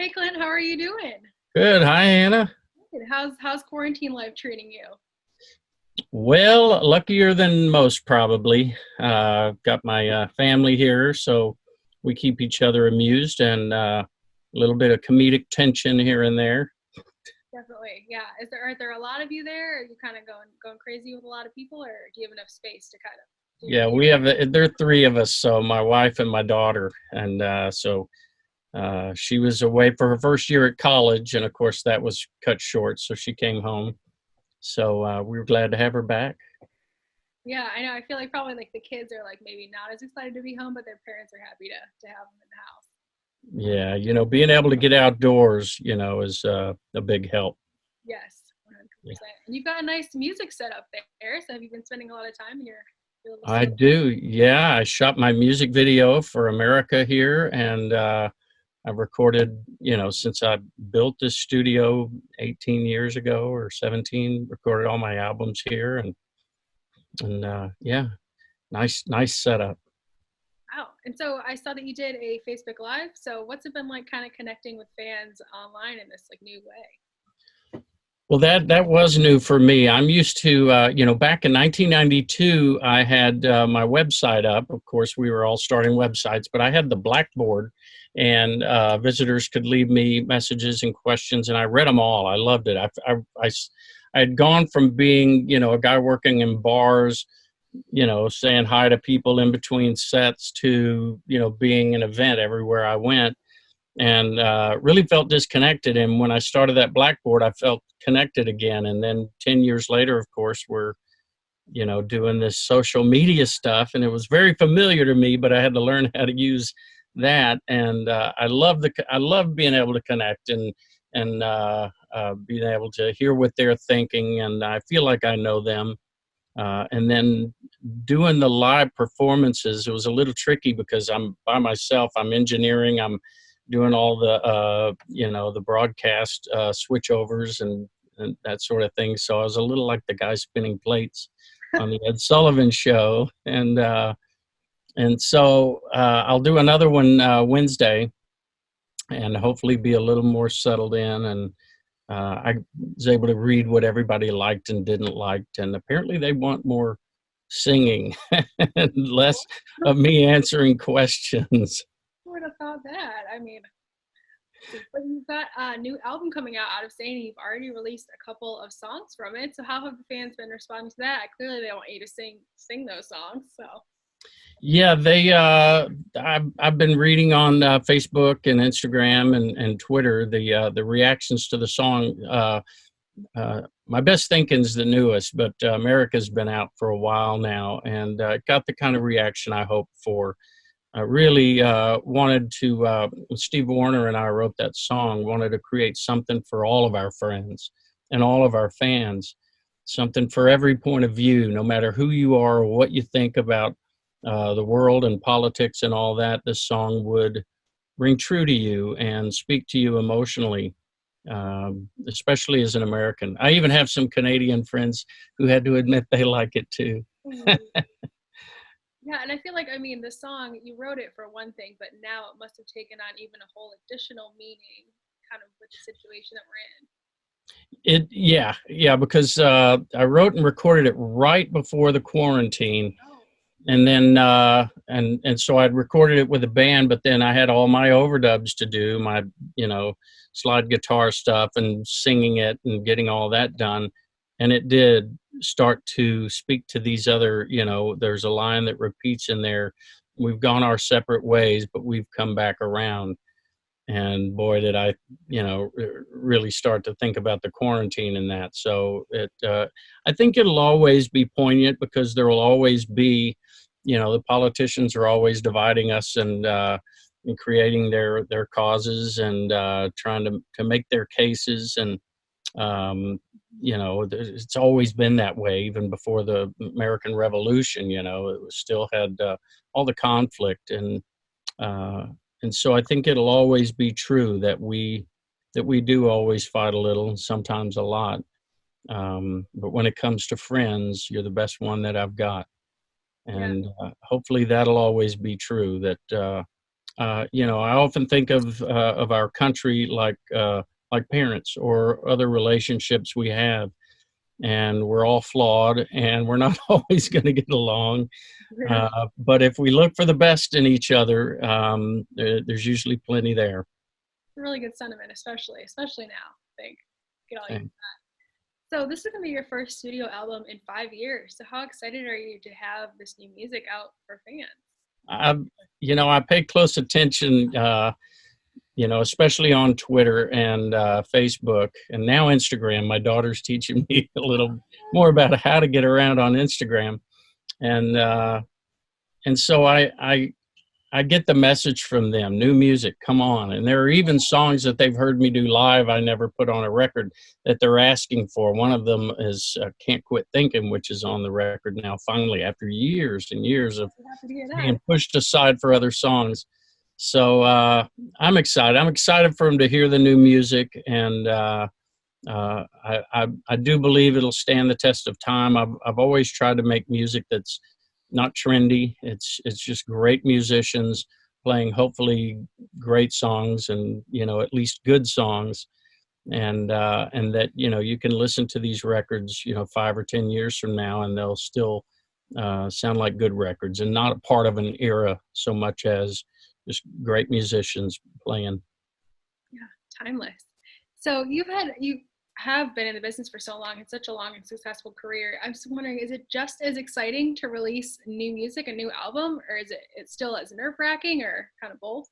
Hey Clint, how are you doing? Good. Hi, Anna. Good. How's quarantine life treating you? Well, luckier than most, probably. Got my family here, so we keep each other amused and a little bit of comedic tension here and there. Definitely. Yeah. Are there a lot of you there? Are you kind of going crazy with a lot of people, or do you have enough space to kind of do your Yeah, thing? we have, there are three of us, so my wife and my daughter. And she was away for her first year at college, and of course, that was cut short, so she came home. So we were glad to have her back. Yeah, I know. I feel like probably like the kids are like maybe not as excited to be home, but their parents are happy to have them in the house. Yeah, being able to get outdoors, is a big help. Yes, 100%. And you've got a nice music set up there. So have you been spending a lot of time in your little I studio? do. Yeah, I shot my music video for America here, and I've recorded, since I built this studio 18 years ago or 17, recorded all my albums here, and yeah, nice setup. Wow. And so I saw that you did a Facebook Live. So what's it been like kind of connecting with fans online in this like new way? Well, that was new for me. I'm used to, back in 1992, I had my website up. Of course, we were all starting websites, but I had the Blackboard, and visitors could leave me messages and questions, and I read them all. I loved it. I had gone from being, a guy working in bars, saying hi to people in between sets to, being an event everywhere I went, and really felt disconnected. And when I started that Blackboard, I felt connected again. And then 10 years later, of course, we're, doing this social media stuff, and it was very familiar to me, but I had to learn how to use that. And I love being able to connect and being able to hear what they're thinking, and I feel like I know them. And then doing the live performances, it was a little tricky because I'm by myself. I'm engineering. I'm doing all the the broadcast switchovers and that sort of thing. So I was a little like the guy spinning plates on the Ed Sullivan Show, and so I'll do another one Wednesday, and hopefully be a little more settled in. And I was able to read what everybody liked and didn't like, and apparently they want more singing and less of me answering questions. Who would have thought that? I mean, but you've got a new album coming out of Sane. You've already released a couple of songs from it. So how have the fans been responding to that? Clearly, they want you to sing those songs. So Yeah, I've been reading on Facebook and Instagram and Twitter the reactions to the song. My Best Thinking's the newest, but America's been out for a while now, and it got the kind of reaction I hoped for. I really wanted to, Steve Warner and I wrote that song, wanted to create something for all of our friends and all of our fans, something for every point of view, no matter who you are or what you think about the world and politics and all that. This song would ring true to you and speak to you emotionally, especially as an American. I even have some Canadian friends who had to admit they like it too. yeah, and I feel like I mean the song you wrote it for one thing, but now it must have taken on even a whole additional meaning, kind of with the situation that we're in. Yeah, because I wrote and recorded it right before the quarantine, Oh, and then and so I'd recorded it with a band, but then I had all my overdubs to do, my you know slide guitar stuff and singing it and getting all that done, and it did start to speak to these other. There's a line that repeats in there. We've gone our separate ways, but we've come back around. And boy, did I, really start to think about the quarantine and that. So I think it'll always be poignant because there will always be, the politicians are always dividing us and creating their causes and trying to make their cases. And it's always been that way, even before the American Revolution. It was still had all the conflict, uh, and so I think it'll always be true that we do always fight a little, and sometimes a lot. But when it comes to friends, you're the best one that I've got, yeah, and hopefully that'll always be true. That I often think of our country like parents or other relationships we have, and we're all flawed, and we're not always going to get along. Really, But if we look for the best in each other, there's usually plenty there. really good sentiment, especially now. I think get all you. And So this is gonna be your first studio album in 5 years. So how excited are you to have this new music out for fans? I, I pay close attention, especially on Twitter and Facebook, and now Instagram. My daughter's teaching me a little more about how to get around on Instagram, and so I get the message from them, new music, come on. And there are even songs that they've heard me do live I never put on a record that they're asking for. One of them is Can't Quit Thinking, which is on the record now, finally, after years and years of I'm happy to hear that. being pushed aside for other songs. So I'm excited. I'm excited for them to hear the new music, and I do believe it'll stand the test of time. I've always tried to make music that's not trendy. It's just great musicians playing hopefully great songs, and at least good songs, and that you can listen to these records 5 or 10 years from now, and they'll still sound like good records, and not a part of an era so much as just great musicians playing. Yeah, timeless. So you have been in the business for so long. It's such a long and successful career. I'm just wondering, is it just as exciting to release new music, a new album, or is it still as nerve wracking, or kind of both?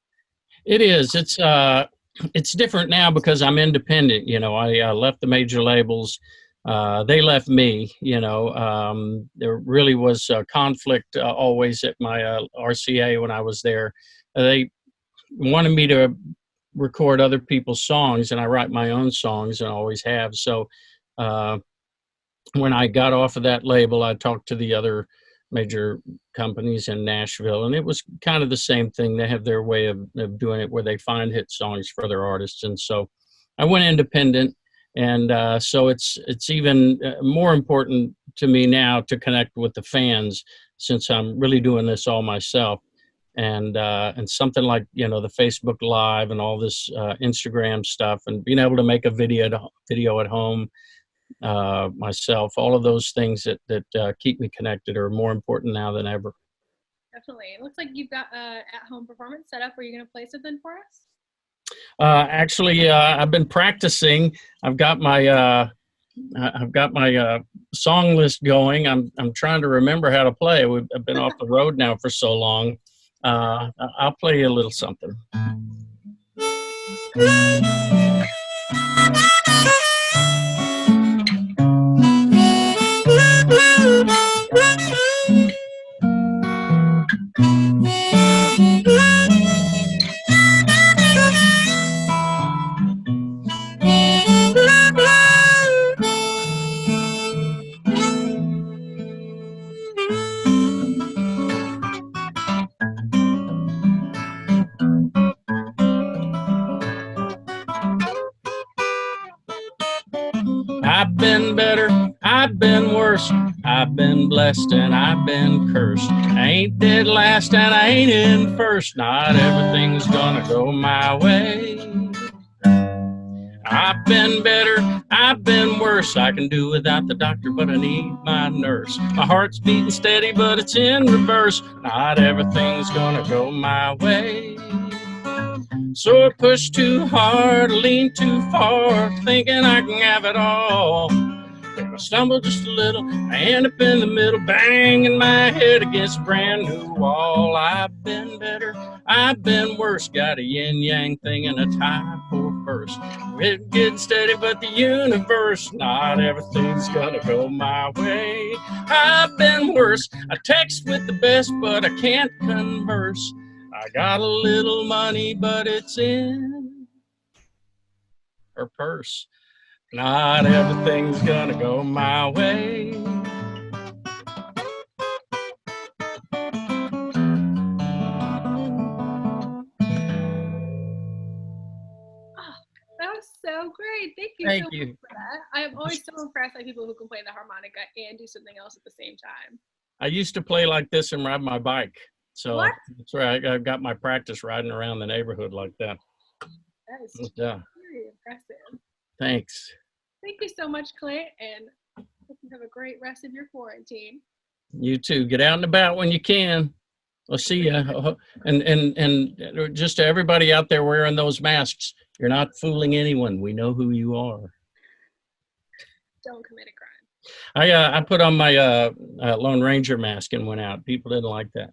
It is. It's different now because I'm independent. I left the major labels. They left me. There really was a conflict always at my RCA when I was there. They wanted me to record other people's songs, and I write my own songs and always have. So uh, when I got off of that label, I talked to the other major companies in Nashville, and it was kind of the same thing. They have their way of doing it where they find hit songs for their artists. And so I went independent. And so it's even more important to me now to connect with the fans, since I'm really doing this all myself. And something like the Facebook Live and all this Instagram stuff, and being able to make a video at home myself, all of those things that keep me connected are more important now than ever. Definitely. It looks like you've got at-home performance set up. Are you going to play something for us? Actually, I've been practicing. I've got my song list going. I'm trying to remember how to play. I've been off the road now for so long. I'll play you a little something. I've been better, I've been worse, I've been blessed and I've been cursed. I ain't dead last and I ain't in first. Not everything's gonna go my way. I've been better, I've been worse. I can do without the doctor, but I need my nurse. My heart's beating steady, but it's in reverse. Not everything's gonna go my way. So I push too hard, lean too far, thinking I can have it all. If I stumble just a little, I end up in the middle, banging my head against a brand new wall. I've been better, I've been worse, got a yin-yang thing and a tie for first. We're getting steady, but the universe, not everything's gonna go my way. I've been worse, I text with the best, but I can't converse. I got a little money, but it's in her purse. Not everything's gonna go my way. Oh, that was so great. Thank you so Thank much you. for that. I am always so impressed by people who can play the harmonica and do something else at the same time. I used to play like this and ride my bike. So What? that's where I've got my practice riding around the neighborhood like that. That is But, very impressive. thanks. Thank you so much, Clint, and hope you have a great rest of your quarantine. You too. Get out and about when you can. I'll see you. And just to everybody out there wearing those masks, you're not fooling anyone. We know who you are. Don't commit a crime. I put on my Lone Ranger mask and went out. People didn't like that.